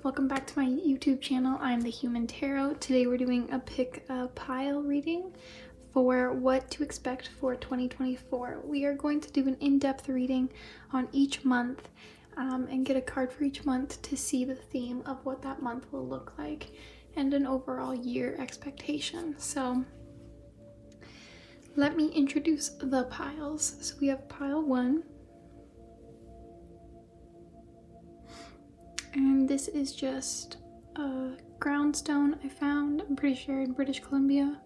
welcome back to my YouTube channel. I'm the Human Tarot. Today we're doing a pick a pile reading for what to expect for 2024. We are going to do an in-depth reading on each month and get a card for each month to see the theme of what that month will look like and an overall year expectation. So let me introduce the piles. So we have pile 1. And this is just a ground stone I found, I'm pretty sure, in British Columbia.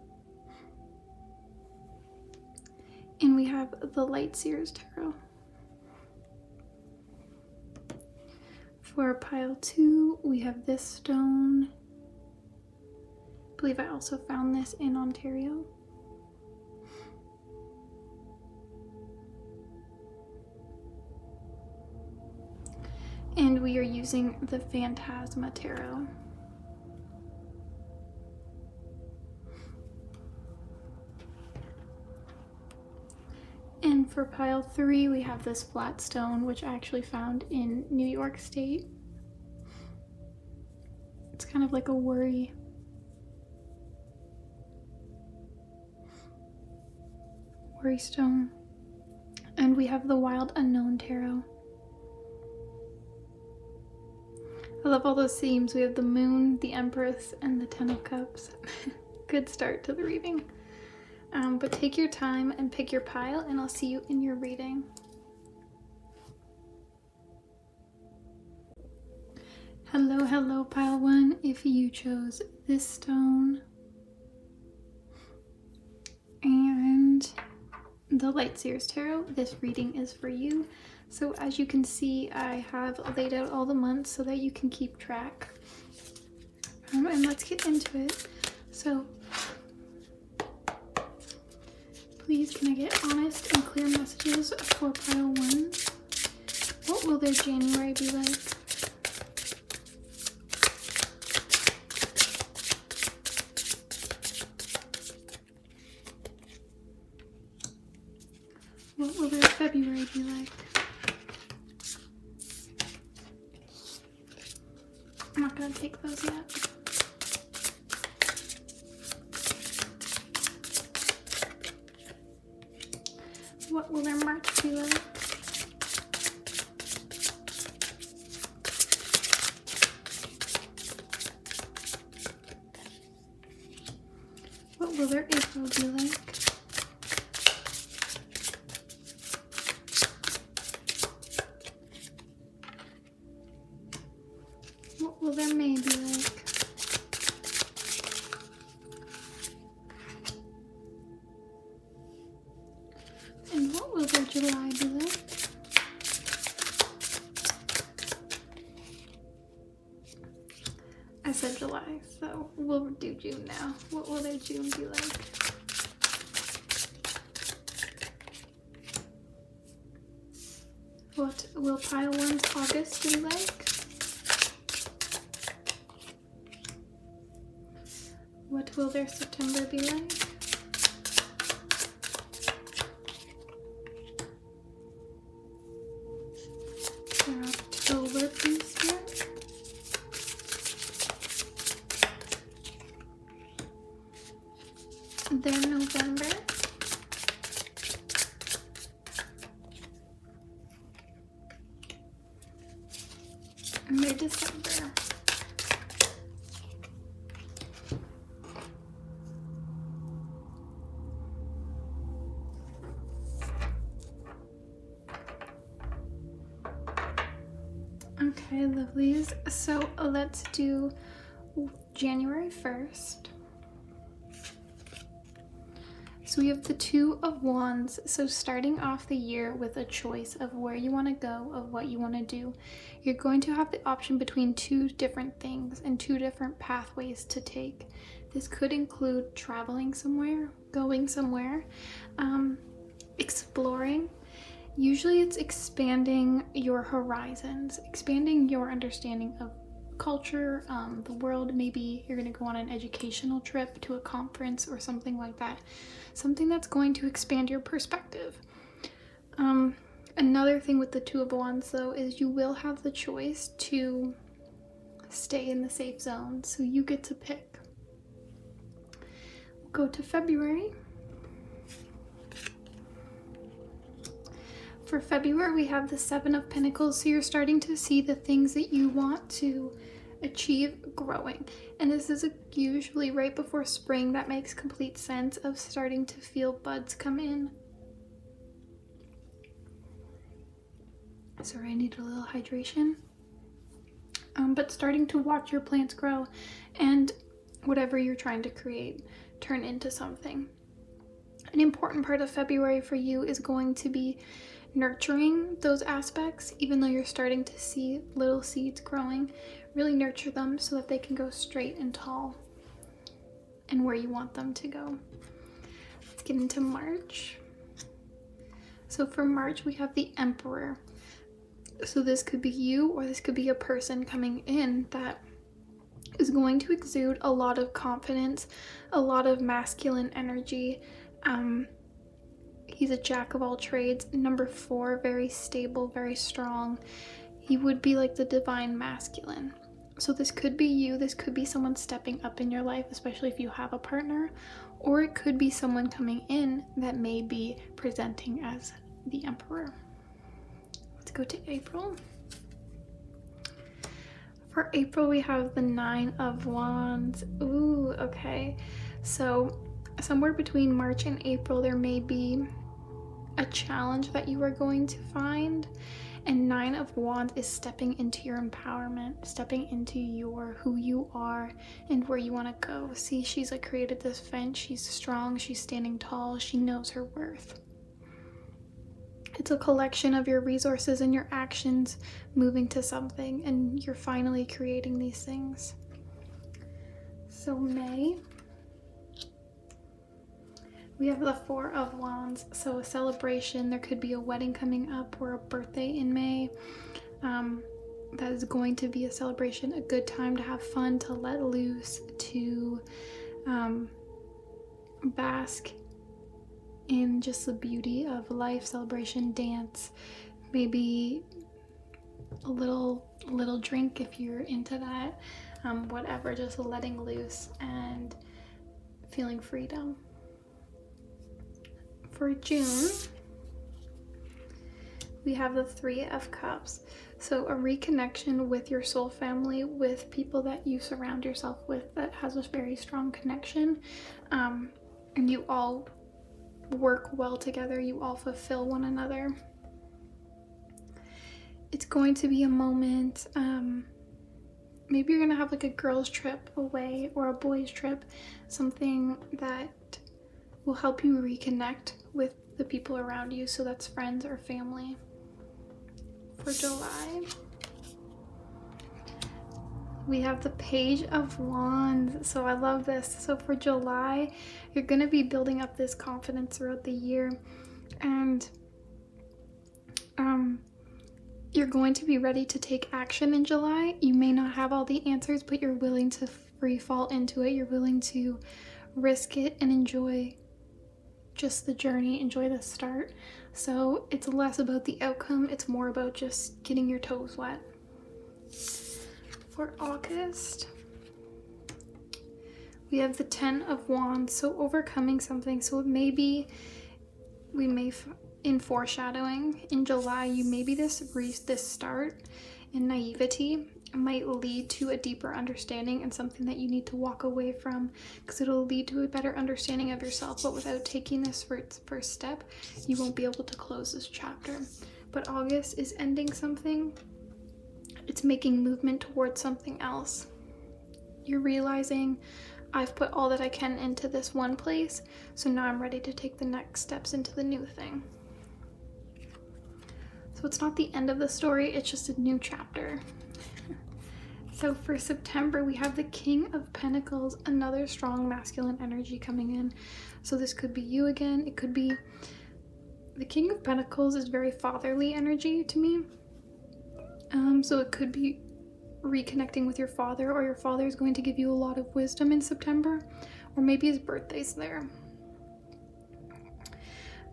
And we have the Light Seers Tarot. For pile 2, we have this stone. I believe I also found this in Ontario. And we are using the Phantasma Tarot. And for pile 3, we have this flat stone, which I actually found in New York State. It's kind of like a worry stone. And we have the Wild Unknown Tarot. I love all those themes. We have the Moon, the Empress, and the Ten of Cups. Good start to the reading. But take your time and pick your pile, and I'll see you in your reading. Hello, pile 1. If you chose this stone and the Light Seers Tarot, this reading is for you. So as you can see, I have laid out all the months so that you can keep track. And let's get into it. So please can I get honest and clear messages for pile 1? What will their January be like? What will their February be like? I'm not going to take those yet. What will their March be like? What will their April be like? What will their May be like? And what will their July be like? I said July, so we'll do June now. What will their June be like? What will pile 1's August be like? What will their September be like? Their October, please, Spirit. Their November. And their December. Okay, lovelies. So let's do January 1st. So we have the Two of Wands. So starting off the year with a choice of where you want to go, of what you want to do. You're going to have the option between 2 different things and 2 different pathways to take. This could include traveling somewhere, going somewhere, exploring. Usually it's expanding your horizons, expanding your understanding of culture, the world. Maybe you're going to go on an educational trip to a conference or something like that. Something that's going to expand your perspective. Another thing with the Two of Wands, though, is you will have the choice to stay in the safe zone. So you get to pick. We'll go to February. For February, we have the Seven of Pentacles. So you're starting to see the things that you want to achieve growing. And this is usually right before spring. That makes complete sense of starting to feel buds come in. Sorry, I need a little hydration. But starting to watch your plants grow and whatever you're trying to create turn into something. An important part of February for you is going to be nurturing those aspects. Even though you're starting to see little seeds growing, really nurture them so that they can go straight and tall and where you want them to go. Let's get into March. So for March, we have the Emperor. So this could be you, or this could be a person coming in that is going to exude a lot of confidence, a lot of masculine energy. He's a jack of all trades. Number 4, very stable, very strong. He would be like the divine masculine. So this could be you. This could be someone stepping up in your life, especially if you have a partner. Or it could be someone coming in that may be presenting as the Emperor. Let's go to April. For April, we have the 9 of Wands. Ooh, okay. So somewhere between March and April, there may be a challenge that you are going to find. And 9 of Wands is stepping into your empowerment, stepping into who you are and where you want to go. See, she's like created this fence. She's strong. She's standing tall. She knows her worth. It's a collection of your resources and your actions moving to something, and you're finally creating these things. So May, we have the 4 of Wands. So a celebration. There could be a wedding coming up or a birthday in May. That is going to be a celebration, a good time to have fun, to let loose, to bask in just the beauty of life, celebration, dance, maybe a little drink if you're into that, whatever, just letting loose and feeling freedom. For June, we have the 3 of Cups. So a reconnection with your soul family, with people that you surround yourself with that has a very strong connection, and you all work well together, you all fulfill one another. It's going to be a moment, maybe you're gonna have like a girls trip away or a boys trip, something that will help you reconnect with the people around you, so that's friends or family. For July, we have the Page of Wands. So I love this. So for July, you're going to be building up this confidence throughout the year, and you're going to be ready to take action in July. You may not have all the answers, but you're willing to free fall into it. You're willing to risk it and enjoy just the journey, enjoy the start. So it's less about the outcome, it's more about just getting your toes wet. For August, we have the 10 of Wands. So overcoming something. So maybe in foreshadowing in July, you maybe this start in naivety might lead to a deeper understanding and something that you need to walk away from, because it'll lead to a better understanding of yourself. But without taking this first step, you won't be able to close this chapter. But August is ending something. It's making movement towards something else. You're realizing, I've put all that I can into this one place, so now I'm ready to take the next steps into the new thing. So it's not the end of the story, it's just a new chapter. So for September, we have the King of Pentacles, another strong masculine energy coming in. So this could be you again. It could be, the King of Pentacles is very fatherly energy to me. So it could be reconnecting with your father, or your father is going to give you a lot of wisdom in September, or maybe his birthday's there.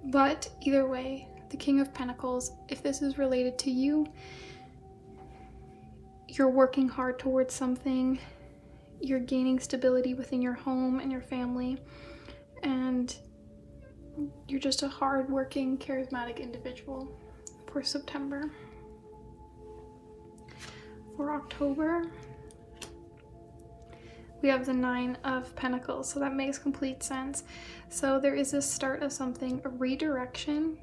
But either way, the King of Pentacles, if this is related to you, you're working hard towards something, you're gaining stability within your home and your family, and you're just a hard-working, charismatic individual for September. For October, we have the 9 of Pentacles, so that makes complete sense. So there is a start of something, a redirection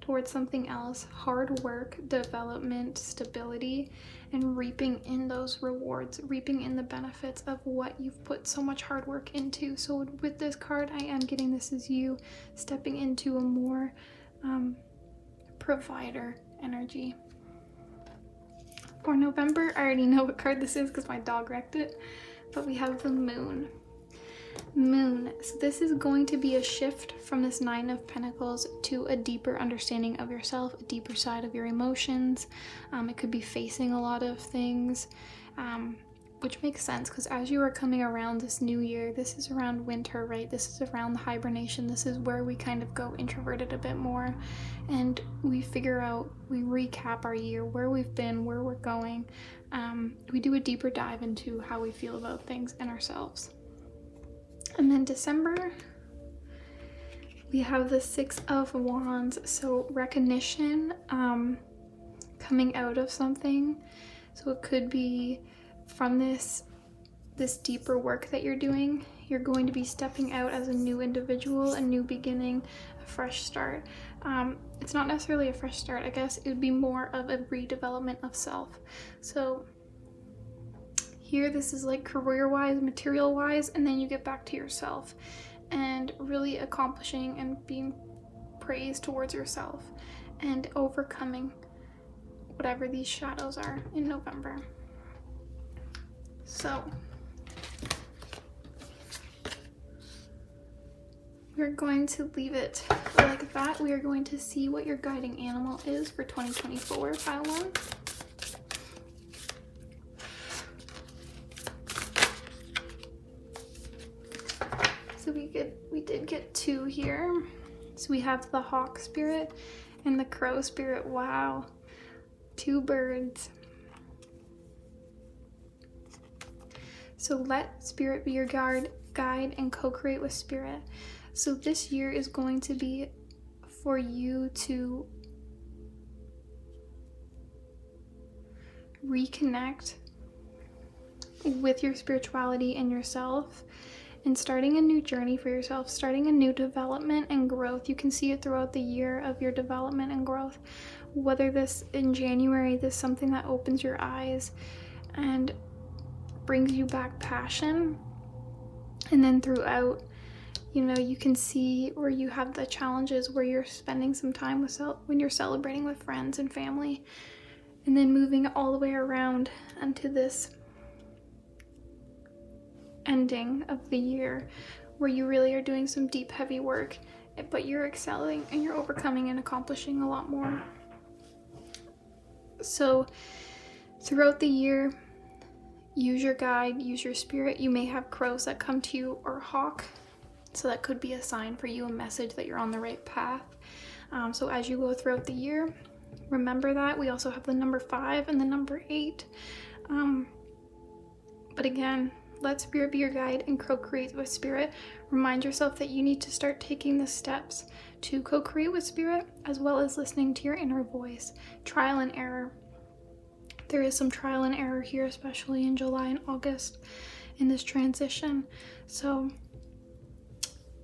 towards something else, hard work, development, stability, and reaping in those rewards, reaping in the benefits of what you've put so much hard work into. So with this card, I am getting this as you stepping into a more provider energy. For November, I already know what card this is because my dog wrecked it, but we have the Moon. Moon. So this is going to be a shift from this 9 of Pentacles to a deeper understanding of yourself, a deeper side of your emotions. It could be facing a lot of things, which makes sense because as you are coming around this new year, this is around winter, right? This is around the hibernation. This is where we kind of go introverted a bit more, and we figure out, we recap our year, where we've been, where we're going. We do a deeper dive into how we feel about things and ourselves. And then December, we have the 6 of Wands, so recognition, coming out of something. So it could be from this deeper work that you're doing, you're going to be stepping out as a new individual, a new beginning, a fresh start. It's not necessarily a fresh start, I guess it would be more of a redevelopment of self. So here, this is like career-wise, material-wise, and then you get back to yourself and really accomplishing and being praised towards yourself and overcoming whatever these shadows are in November. So we're going to leave it like that. We are going to see what your guiding animal is for 2024, pile 1. So we did get 2 here. So we have the hawk spirit and the crow spirit. Wow, 2 birds. So let spirit be your guide and co-create with spirit. So this year is going to be for you to reconnect with your spirituality and yourself, and starting a new journey for yourself, starting a new development and growth. You can see it throughout the year of your development and growth. Whether this in January, this is something that opens your eyes and brings you back passion, and then throughout, you know, you can see where you have the challenges where you're spending some time with when you're celebrating with friends and family, and then moving all the way around into this ending of the year where you really are doing some deep, heavy work, but you're excelling and you're overcoming and accomplishing a lot more. So throughout the year, use your guide, use your spirit. You may have crows that come to you, or hawk, so that could be a sign for you, a message that you're on the right path. So as you go throughout the year, remember that. We also have the number 5 and the number 8. But again, let spirit be your guide and co-create with spirit. Remind yourself that you need to start taking the steps to co-create with spirit, as well as listening to your inner voice. Trial and error. There is some trial and error here, especially in July and August in this transition. So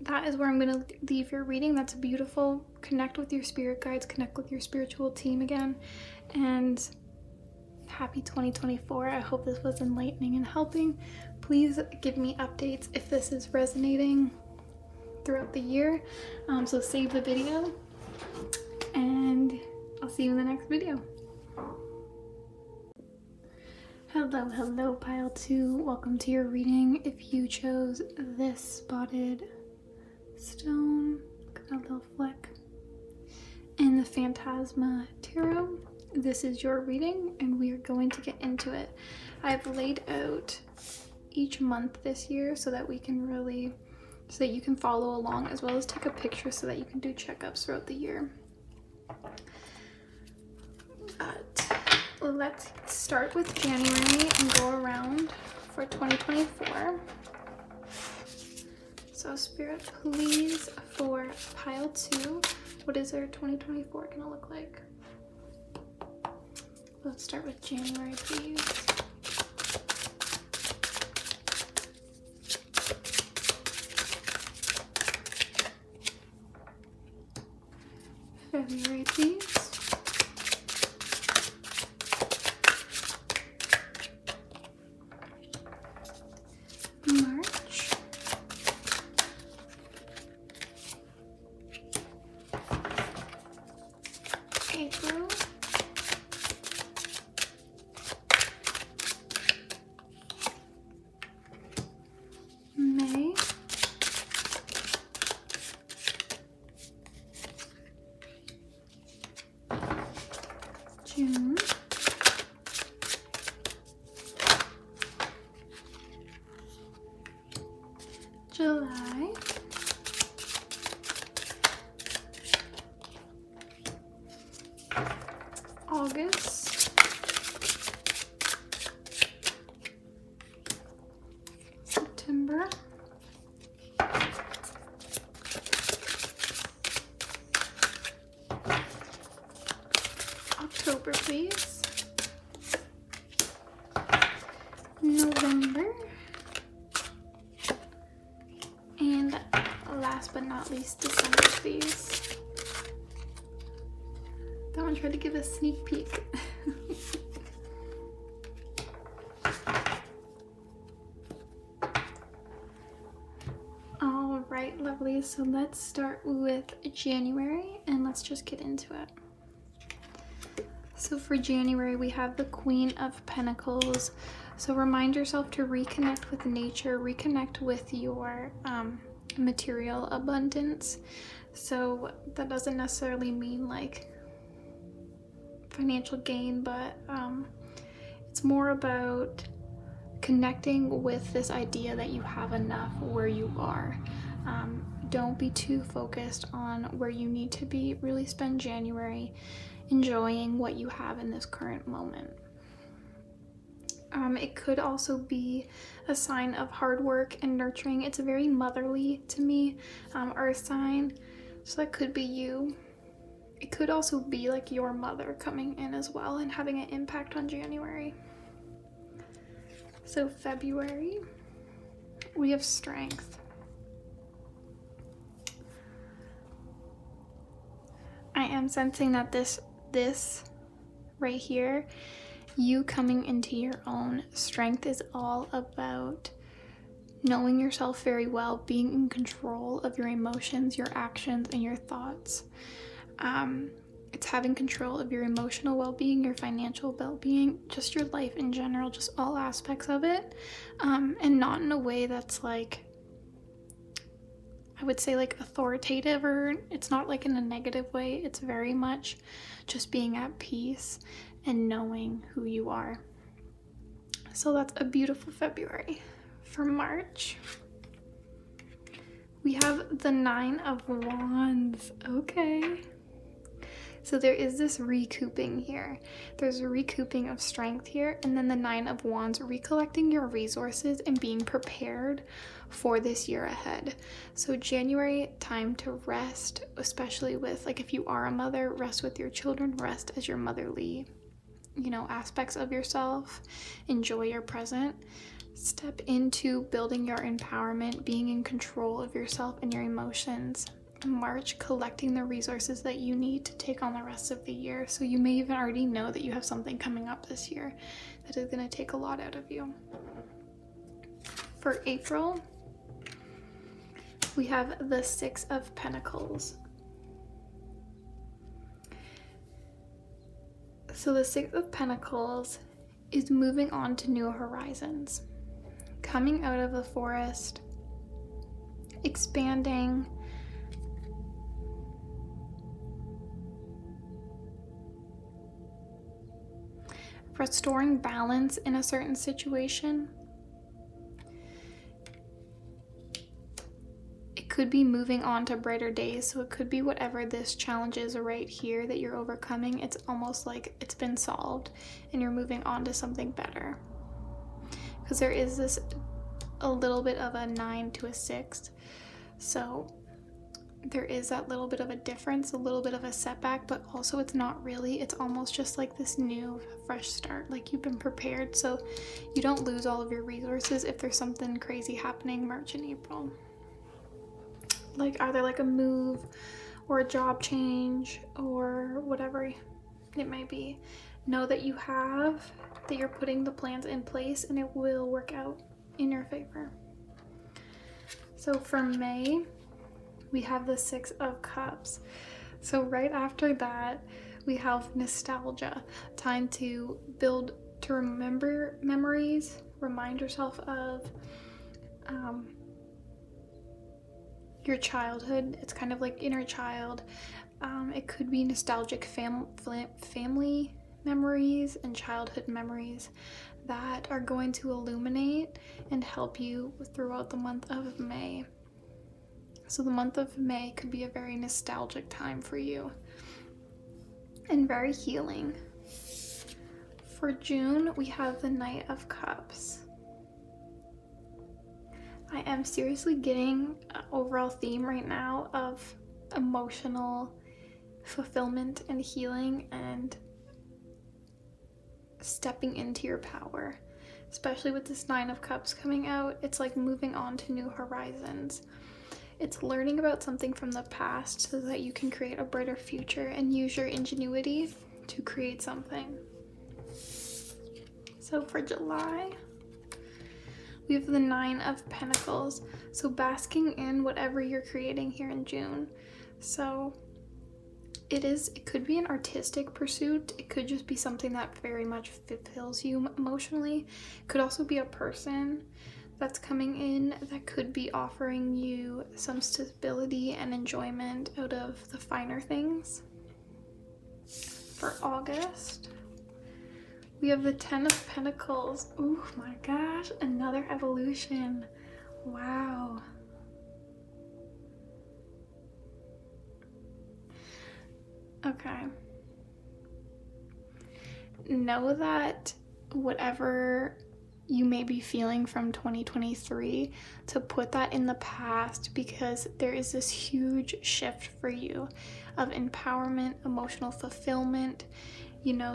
that is where I'm going to leave your reading. That's beautiful. Connect with your spirit guides, connect with your spiritual team again, and happy 2024. I hope this was enlightening and helping. Please give me updates if this is resonating throughout the year. So save the video, and I'll see you in the next video. Hello, pile 2. Welcome to your reading. If you chose this spotted stone, look at that little fleck, and the Phantasma Tarot, this is your reading, and we are going to get into it. I've laid out each month this year so that you can follow along, as well as take a picture so that you can do checkups throughout the year. But let's start with January and go around for 2024. So Spirit, please, for pile 2, what is our 2024 gonna look like? Let's start with January, please. February, please. March. April. May. June. July. August. September. October, please. November. And last but not least, December, please. That one tried to give a sneak peek. All right, lovely. So let's start with January and let's just get into it. So for January, we have the Queen of Pentacles. So remind yourself to reconnect with nature, reconnect with your material abundance. So that doesn't necessarily mean like financial gain, but it's more about connecting with this idea that you have enough where you are. Don't be too focused on where you need to be. Really spend January enjoying what you have in this current moment. It could also be a sign of hard work and nurturing. It's very motherly to me, earth sign, so that could be you. It could also be like your mother coming in as well and having an impact on January. So February, we have strength. I am sensing that this right here, you coming into your own strength, is all about knowing yourself very well, being in control of your emotions, your actions, and your thoughts. It's having control of your emotional well-being, your financial well-being, just your life in general, just all aspects of it, and not in a way that's like, I would say like authoritative, or it's not like in a negative way. It's very much just being at peace and knowing who you are. So that's a beautiful February. For March, we have the 9 of Wands. Okay. So there is this recouping here. There's a recouping of strength here, and then the 9 of Wands, recollecting your resources and being prepared for this year ahead. So January, time to rest, especially with, like, if you are a mother, rest with your children, rest as your motherly, aspects of yourself. Enjoy your present. Step into building your empowerment, being in control of yourself and your emotions. March, collecting the resources that you need to take on the rest of the year. So you may even already know that you have something coming up this year that is going to take a lot out of you. For April, we have the 6 of Pentacles. So the 6 of Pentacles is moving on to new horizons, coming out of the forest, expanding, restoring balance in a certain situation. It could be moving on to brighter days. So it could be whatever this challenge is right here that you're overcoming. It's almost like it's been solved and you're moving on to something better. Because there is this a little bit of a 9 to a 6. So there is that little bit of a difference, a little bit of a setback, but also it's not really. It's almost just like this new fresh start, like you've been prepared, so you don't lose all of your resources if there's something crazy happening March and April, like either like a move or a job change or whatever it may be. Know that you're putting the plans in place and it will work out in your favor. So for May, we have the 6 of Cups. So right after that, we have nostalgia, time to remember memories, remind yourself of your childhood. It's kind of like inner child. It could be nostalgic family memories and childhood memories that are going to illuminate and help you throughout the month of May. So the month of May could be a very nostalgic time for you and very healing. For June, we have the Knight of Cups. I am seriously getting an overall theme right now of emotional fulfillment and healing and stepping into your power. Especially with this 9 of Cups coming out, it's like moving on to new horizons. It's learning about something from the past so that you can create a brighter future and use your ingenuity to create something. So for July, we have the 9 of Pentacles. So basking in whatever you're creating here in June. So it could be an artistic pursuit. It could just be something that very much fulfills you emotionally. It could also be a person that's coming in that could be offering you some stability and enjoyment out of the finer things. For August, we have the 10 of Pentacles. Oh my gosh, another evolution. Wow. Okay. Know that whatever you may be feeling from 2023, to put that in the past, because there is this huge shift for you of empowerment, emotional fulfillment,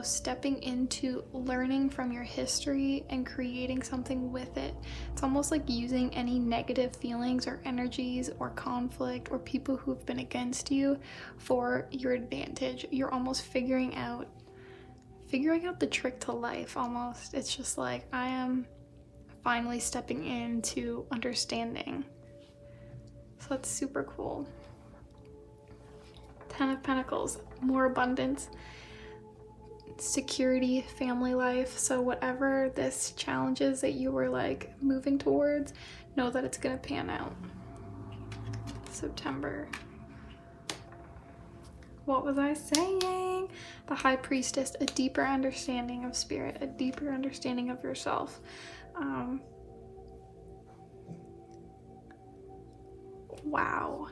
stepping into learning from your history and creating something with it. It's almost like using any negative feelings or energies or conflict or people who've been against you for your advantage. You're almost figuring out the trick to life almost. It's just like, I am finally stepping into understanding. So that's super cool. 10 of Pentacles, more abundance, security, family life. So whatever this challenge is that you were like moving towards, know that it's gonna pan out. September. What was I saying? The High Priestess, a deeper understanding of spirit, a deeper understanding of yourself. Wow.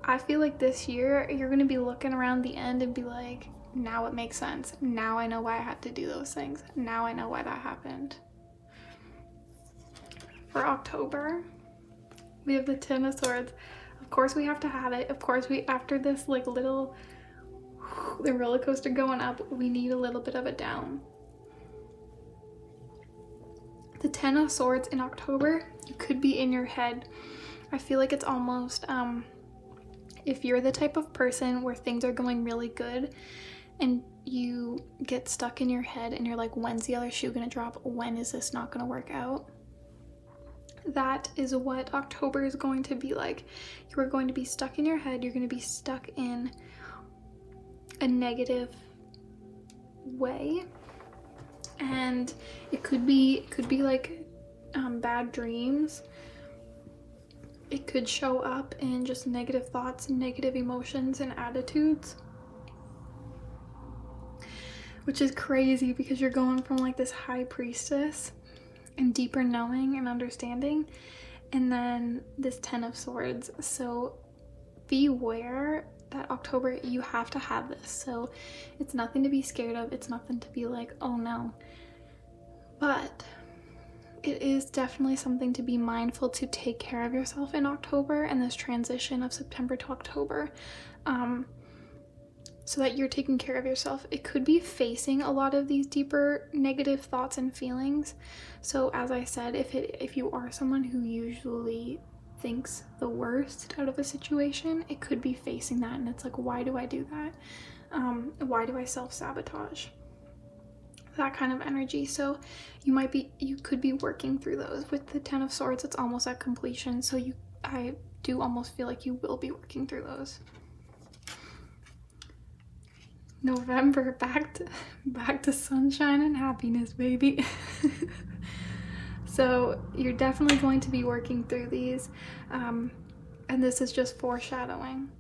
I feel like this year you're going to be looking around the end and be like, now it makes sense. Now I know why I had to do those things. Now I know why that happened. For October, we have the 10 of Swords. Of course we have to have it. Of course after this like little, the roller coaster going up, we need a little bit of a down. The 10 of Swords in October, you could be in your head. I feel like it's almost, if you're the type of person where things are going really good and you get stuck in your head and you're like, when's the other shoe gonna drop? When is this not gonna work out? That is what October is going to be like. You are going to be stuck in your head. You're going to be stuck in a negative way. And it could be like bad dreams. It could show up in just negative thoughts and negative emotions and attitudes, which is crazy because you're going from like this High Priestess and deeper knowing and understanding. And then this 10 of Swords. So beware that October, you have to have this. So it's nothing to be scared of. It's nothing to be like, oh no. But it is definitely something to be mindful to take care of yourself in October and this transition of September to October. So that you're taking care of yourself. It could be facing a lot of these deeper negative thoughts and feelings. So as I said, if you are someone who usually thinks the worst out of a situation, it could be facing that, and it's like, why do I do that? Why do I self-sabotage? That kind of energy. So you could be working through those. With the 10 of Swords, it's almost at completion, so I do almost feel like you will be working through those. November, back to sunshine and happiness, baby. So you're definitely going to be working through these, and this is just foreshadowing.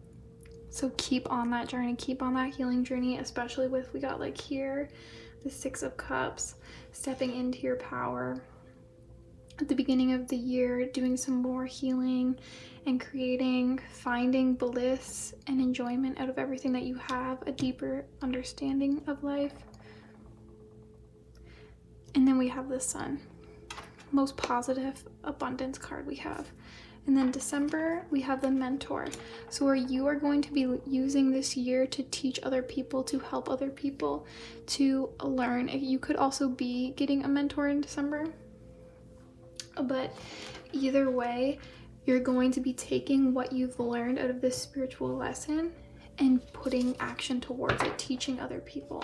So keep on that journey, keep on that healing journey, especially with, we got like here, the 6 of Cups, stepping into your power at the beginning of the year, doing some more healing and finding bliss and enjoyment out of everything that you have, a deeper understanding of life. And then we have the Sun, most positive abundance card we have. And then December, we have the Mentor. So where you are going to be using this year to teach other people, to help other people, to learn. You could also be getting a mentor in December. But either way, you're going to be taking what you've learned out of this spiritual lesson and putting action towards it, teaching other people.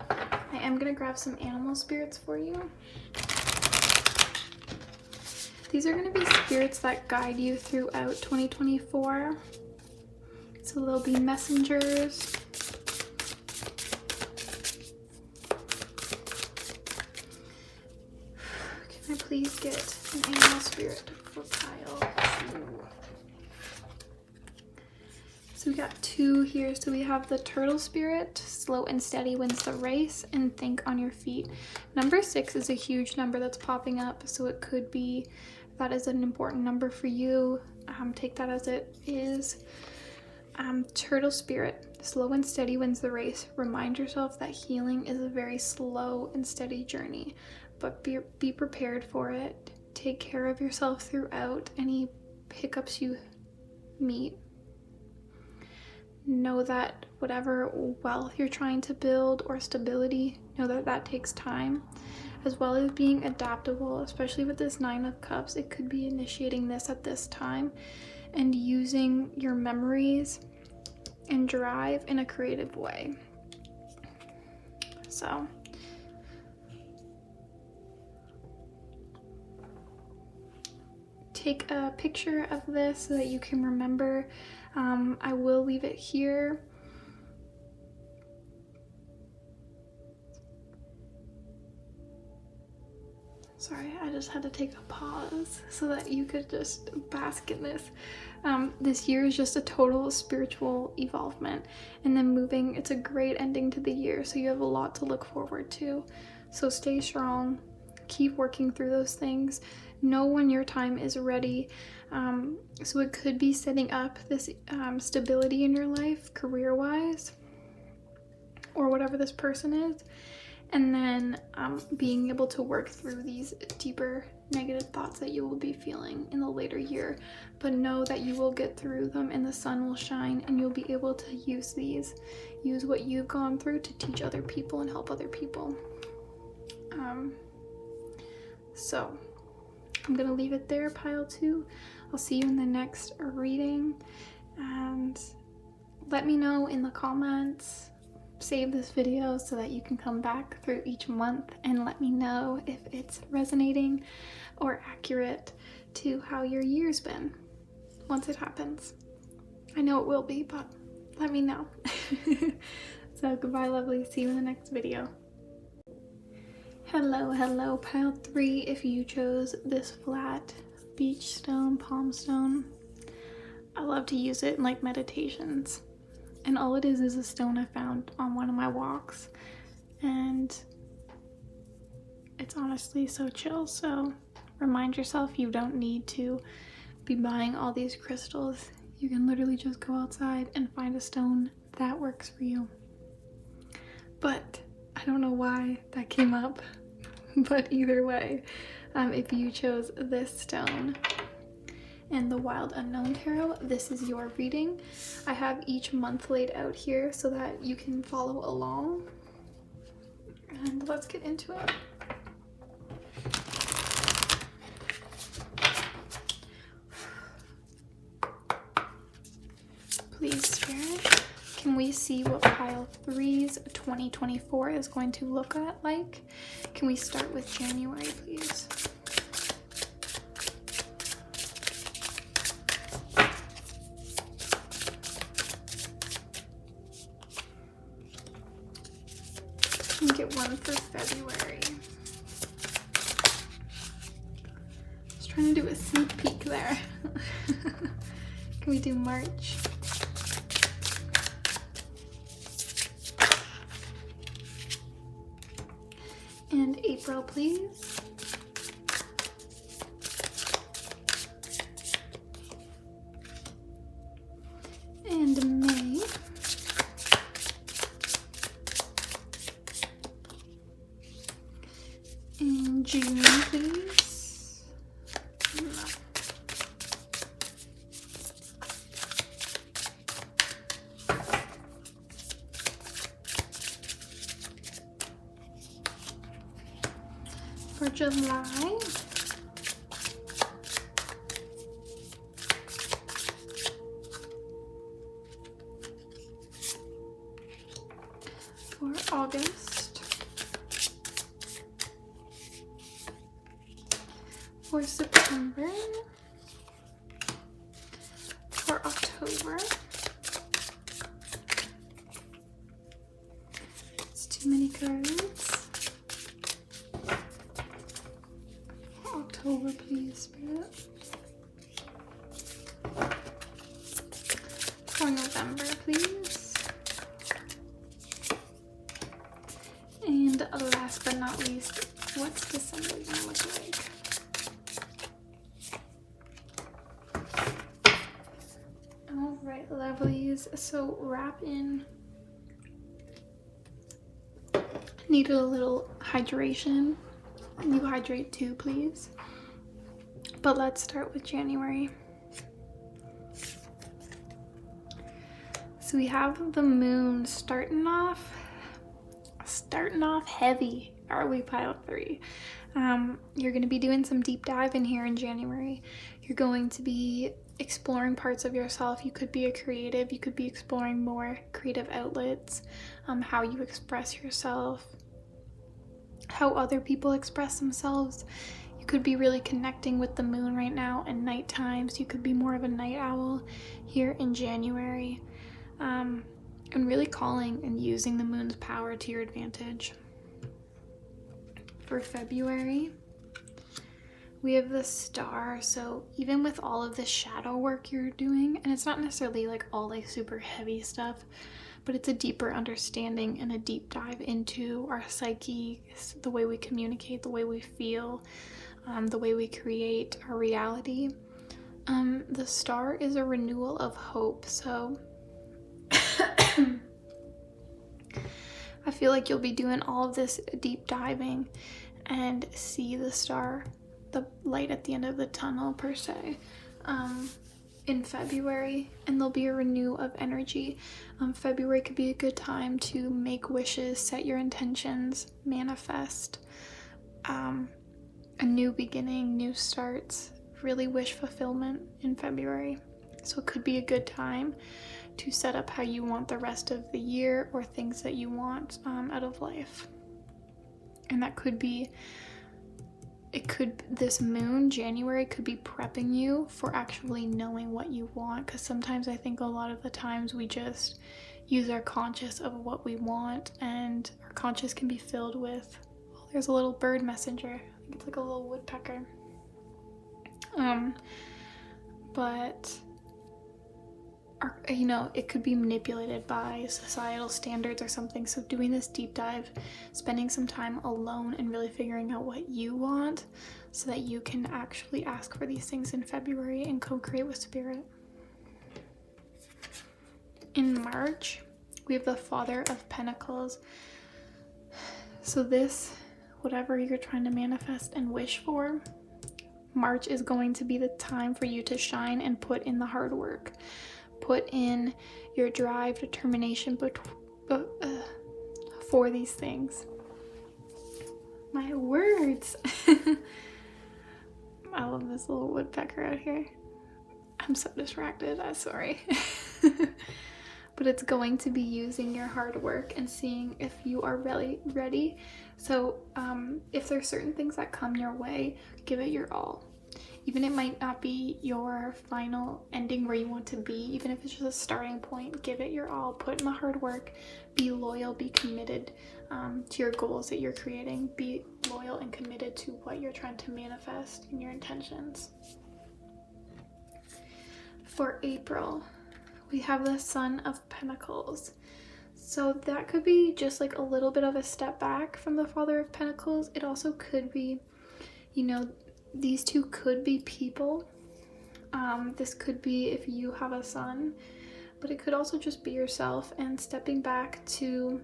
I am going to grab some animal spirits for you. These are going to be spirits that guide you throughout 2024. So they'll be messengers. Can I please get an animal spirit for Kyle? So we got 2 here. So we have the turtle spirit, slow and steady wins the race, and think on your feet. Number 6 is a huge number that's popping up, so it could be that is an important number for you. Take that as it is. Turtle spirit, slow and steady wins the race. Remind yourself that healing is a very slow and steady journey, but be prepared for it. Take care of yourself throughout any hiccups you meet. Know that whatever wealth you're trying to build or stability, know that that takes time, as well as being adaptable, especially with this 9 of Cups. It could be initiating this at this time and using your memories and drive in a creative way. So take a picture of this so that you can remember. I will leave it here. Sorry, I just had to take a pause so that you could just bask in this. This year is just a total spiritual evolvement, and then moving, it's a great ending to the year, so you have a lot to look forward to. So stay strong, keep working through those things, know when your time is ready. So it could be setting up this stability in your life, career-wise, or whatever this person is, and then being able to work through these deeper negative thoughts that you will be feeling in the later year. But know that you will get through them and the sun will shine, and you'll be able to use what you've gone through to teach other people and help other people. So I'm gonna leave it there, pile 2. I'll see you in the next reading, and let me know in the comments. Save this video so that you can come back through each month and let me know if it's resonating or accurate to how your year's been once it happens. I know it will be, but let me know. So goodbye, lovely. See you in the next video. Hello, pile 3. If you chose this flat beach stone, palm stone, I love to use it in like meditations. And all it is a stone I found on one of my walks. And it's honestly so chill. So remind yourself you don't need to be buying all these crystals. You can literally just go outside and find a stone that works for you. But I don't know why that came up, but either way, if you chose this stone and the Wild Unknown Tarot, this is your reading. I have each month laid out here so that you can follow along. And let's get into it. Please, Spirit, can we see what pile 3's 2024 is going to look like? Can we start with January, please? Can we get one for February? Just trying to do a sneak peek there. Can we do March? And April, please. And May. And June, please. No. For July, for August, for September, for October. It's too many cards. October, please, Spirit. For November, please. And last but not least, what's December gonna look like? All right, lovelies. So wrap in. Needed a little hydration. You hydrate too, please. But let's start with January. So we have the moon starting off heavy. Are we pile 3? You're going to be doing some deep dive in here in January. You're going to be exploring parts of yourself. You could be a creative. You could be exploring more creative outlets, how you express yourself, how other people express themselves. You could be really connecting with the moon right now and night times. You could be more of a night owl here in January, and really calling and using the moon's power to your advantage. For February, we have the star. So even with all of the shadow work you're doing, and it's not necessarily like all like super heavy stuff, but it's a deeper understanding and a deep dive into our psyche, the way we communicate, the way we feel, the way we create our reality. The star is a renewal of hope. So I feel like you'll be doing all of this deep diving and see the star, the light at the end of the tunnel per se, in February, and there'll be a renewal of energy. February could be a good time to make wishes, set your intentions, manifest a new beginning, new starts, really wish fulfillment in February. So it could be a good time to set up how you want the rest of the year or things that you want out of life. And that could be, this moon, January, could be prepping you for actually knowing what you want. Because sometimes I think a lot of the times we just use our conscious of what we want, and our conscious can be filled with, oh, there's a little bird messenger. I think it's like a little woodpecker. But are, you know, it could be manipulated by societal standards or something. So doing this deep dive, spending some time alone and really figuring out what you want so that you can actually ask for these things in February and co-create with Spirit. In March, we have the Father of Pentacles. So this, whatever you're trying to manifest and wish for, March is going to be the time for you to shine and put in the hard work. Put in your drive, determination for these things. My words. I love this little woodpecker out here. I'm so distracted. I'm sorry. But it's going to be using your hard work and seeing if you are really ready. So if there's certain things that come your way, give it your all. Even it might not be your final ending where you want to be, even if it's just a starting point, give it your all, put in the hard work, be loyal, be committed to your goals that you're creating, be loyal and committed to what you're trying to manifest in your intentions. For April, we have the Son of Pentacles. So that could be just like a little bit of a step back from the Father of Pentacles. It also could be, you know, these two could be people. This could be if you have a son, but it could also just be yourself and stepping back to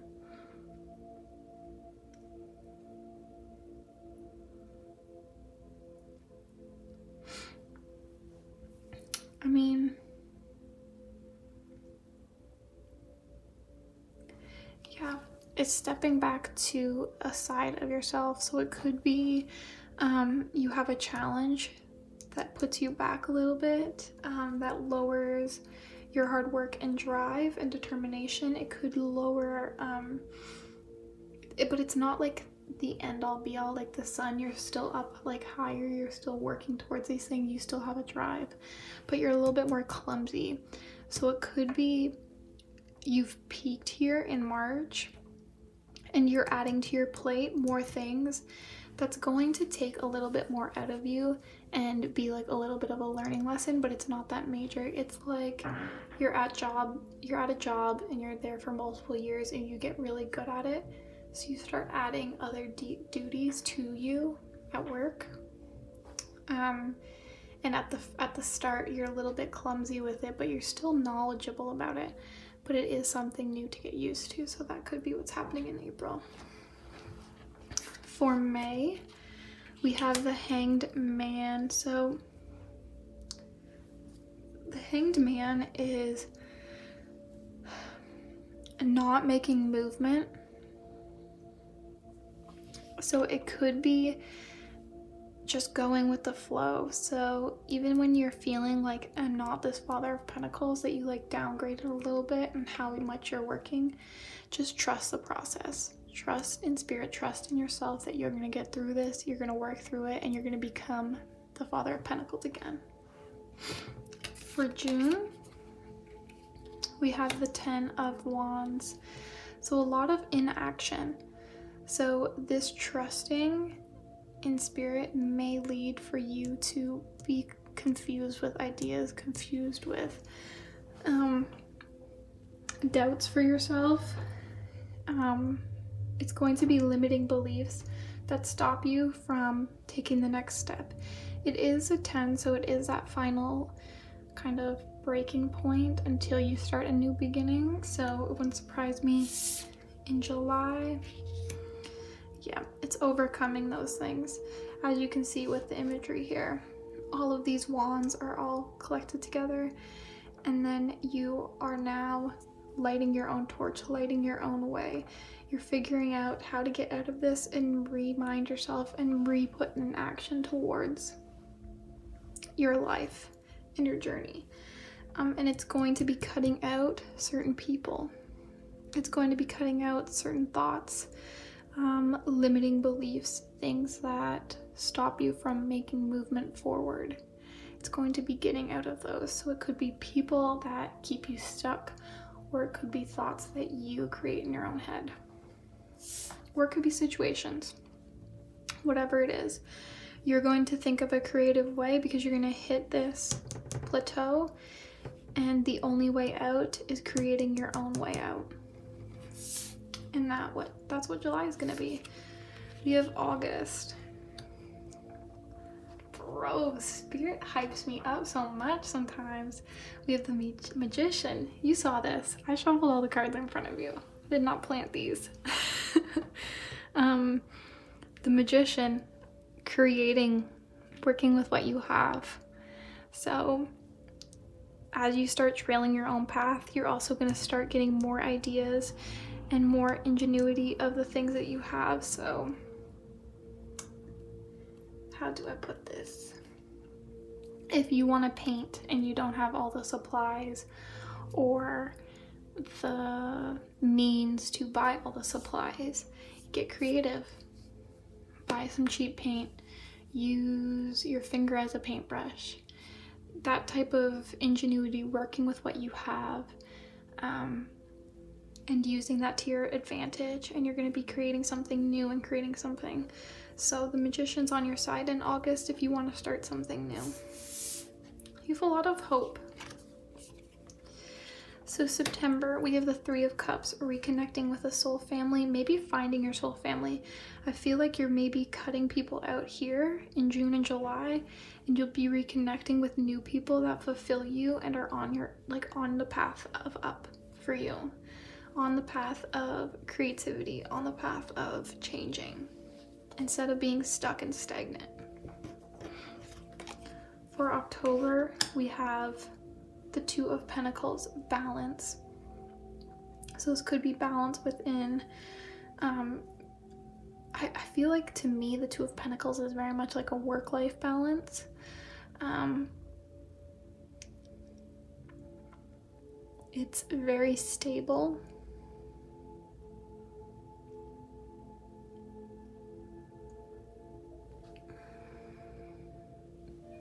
it's stepping back to a side of yourself. So it could be you have a challenge that puts you back a little bit, that lowers your hard work and drive and determination. It could lower, but it's not like the end all be all. Like the sun, you're still up like higher, you're still working towards these things, you still have a drive, but you're a little bit more clumsy. So it could be you've peaked here in March and you're adding to your plate more things that's going to take a little bit more out of you and be like a little bit of a learning lesson, but it's not that major. It's like you're at a job and you're there for multiple years and you get really good at it. So you start adding other duties to you at work. And at the start, you're a little bit clumsy with it, but you're still knowledgeable about it. But it is something new to get used to, so that could be what's happening in April. For May, we have the Hanged Man. So the Hanged Man is not making movement. So it could be just going with the flow. So even when you're feeling like I'm not this Father of Pentacles, that you like downgraded a little bit and how much you're working, just trust the process. Trust in Spirit, trust in yourself that you're going to get through this, you're going to work through it, and you're going to become the Father of Pentacles again. For June, we have the 10 of Wands. So a lot of inaction. So this trusting in Spirit may lead for you to be confused with ideas, confused with doubts for yourself. It's going to be limiting beliefs that stop you from taking the next step. It is a 10, so it is that final kind of breaking point until you start a new beginning. So it wouldn't surprise me in July. Yeah, it's overcoming those things. As you can see with the imagery here, all of these wands are all collected together, and then you are now lighting your own torch, lighting your own way. You're figuring out how to get out of this and remind yourself and re-put in action towards your life and your journey. And it's going to be cutting out certain people. It's going to be cutting out certain thoughts, limiting beliefs, things that stop you from making movement forward. It's going to be getting out of those. So it could be people that keep you stuck, or it could be thoughts that you create in your own head, or it could be situations. Whatever it is, you're going to think of a creative way because you're going to hit this plateau And the only way out is creating your own way out. And that's what July is gonna be. We have August. Bro, spirit hypes me up so much sometimes. We have the Magician. You saw this. I shuffled all the cards in front of you. Did not plant these. The Magician, creating, working with what you have. So as you start trailing your own path, you're also going to start getting more ideas and more ingenuity of the things that you have. So how do I put this? If you want to paint and you don't have all the supplies or the means to buy all the supplies, get creative. Buy some cheap paint. Use your finger as a paintbrush. That type of ingenuity, working with what you have, and using that to your advantage, and you're going to be creating something new and creating something. So the Magician's on your side in August if you want to start something new. You have a lot of hope. So September, we have the Three of Cups, reconnecting with a soul family, maybe finding your soul family. I feel like you're maybe cutting people out here in June and July, and you'll be reconnecting with new people that fulfill you and are on the path of up for you, on the path of creativity, on the path of changing, instead of being stuck and stagnant. For October, we have the Two of Pentacles, balance. So this could be balance within, I feel like to me the Two of Pentacles is very much like a work-life balance. It's very stable.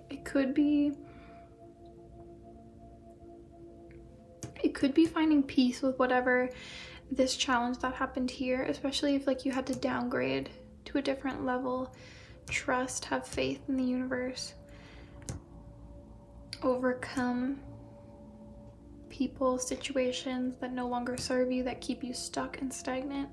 It could be finding peace with whatever this challenge that happened here, especially if like you had to downgrade to a different level. Trust, have faith in the universe, overcome people, situations that no longer serve you, that keep you stuck and stagnant,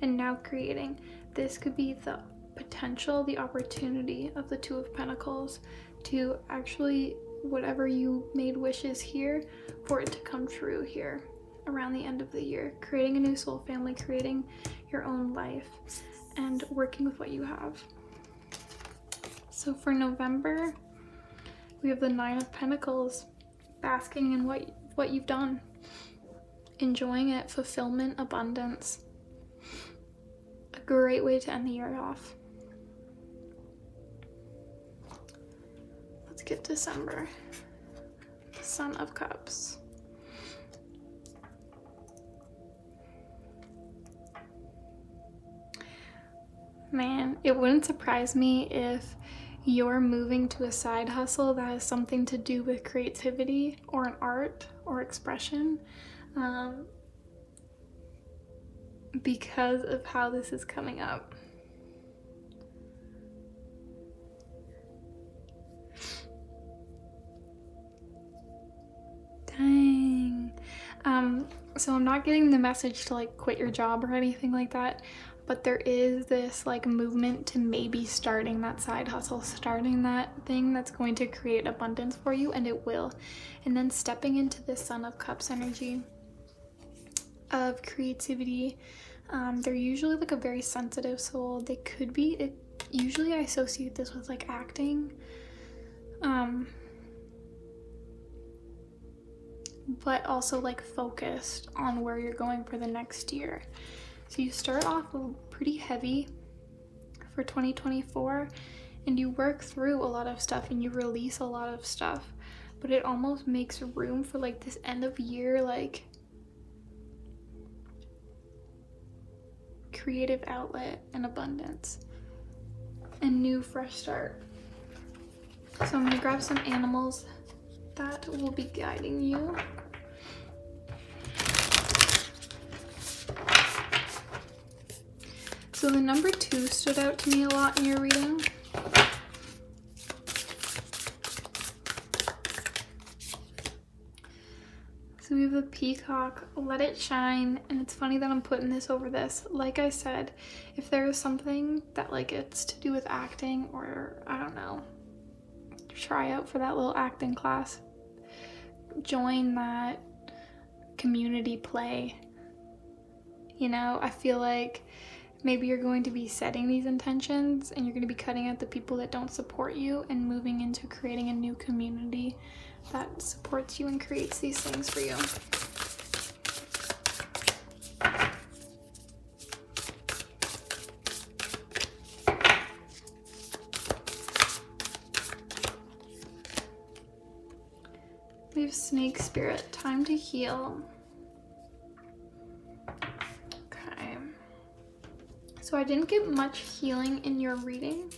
and now creating. This could be the potential, the opportunity of the Two of Pentacles to actually, whatever you made wishes here, for it to come true here around the end of the year. Creating a new soul family, creating your own life, and working with what you have. So for November, we have the Nine of Pentacles, basking in what you've done, enjoying it, fulfillment, abundance. A great way to end the year off. Let's get December. The Sun of Cups. Man, it wouldn't surprise me if you're moving to a side hustle that has something to do with creativity or an art or expression, because of how this is coming up. Dang. So I'm not getting the message to like quit your job or anything like that, but there is this like movement to maybe starting that side hustle, starting that thing that's going to create abundance for you, and it will. And then stepping into this Sun of Cups energy of creativity. They're usually like a very sensitive soul. They could be, usually I associate this with like acting. But also like focused on where you're going for the next year. So you start off pretty heavy for 2024, and you work through a lot of stuff and you release a lot of stuff, but it almost makes room for like this end of year, like creative outlet and abundance and new fresh start. So I'm gonna grab some animals that will be guiding you. So the number 2 stood out to me a lot in your reading. So we have the peacock, let it shine, and it's funny that I'm putting this over this. Like I said, if there is something that like it's to do with acting, or I don't know, try out for that little acting class, join that community play. You know, I feel like maybe you're going to be setting these intentions and you're going to be cutting out the people that don't support you and moving into creating a new community that supports you and creates these things for you. We have snake spirit, time to heal. Okay. So I didn't get much healing in your reading,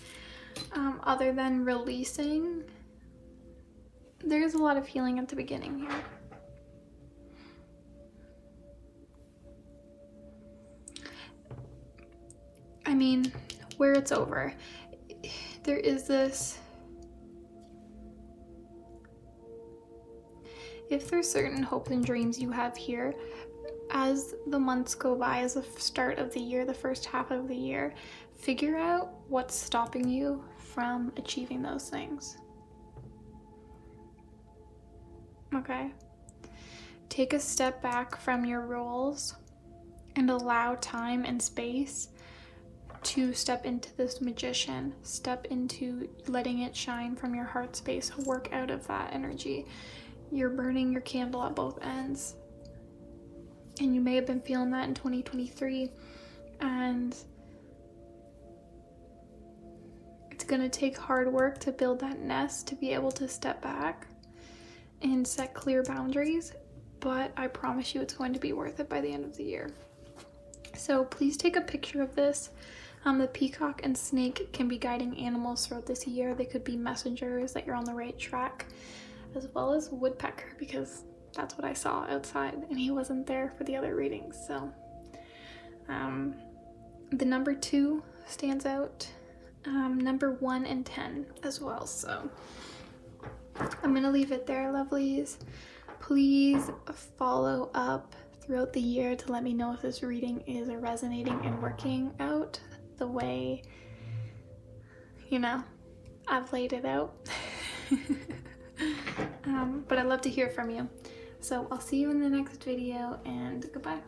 other than releasing. There's a lot of healing at the beginning here. I mean, where it's over, there is this, if there's certain hopes and dreams you have here, as the months go by, as the start of the year, the first half of the year, figure out what's stopping you from achieving those things. Okay? Take a step back from your roles and allow time and space to step into this magician, step into letting it shine from your heart space, work out of that energy. You're burning your candle at both ends. And you may have been feeling that in 2023, and it's gonna take hard work to build that nest, to be able to step back and set clear boundaries, but I promise you it's going to be worth it by the end of the year. So please take a picture of this. The peacock and snake can be guiding animals throughout this year. They could be messengers that you're on the right track, as well as woodpecker, because that's what I saw outside and he wasn't there for the other readings. So the number 2 stands out, number 1 and 10 as well. So I'm gonna leave it there, lovelies. Please follow up throughout the year to let me know if this reading is resonating and working out the way, you know, I've laid it out. But I'd love to hear from you. So I'll see you in the next video, and goodbye.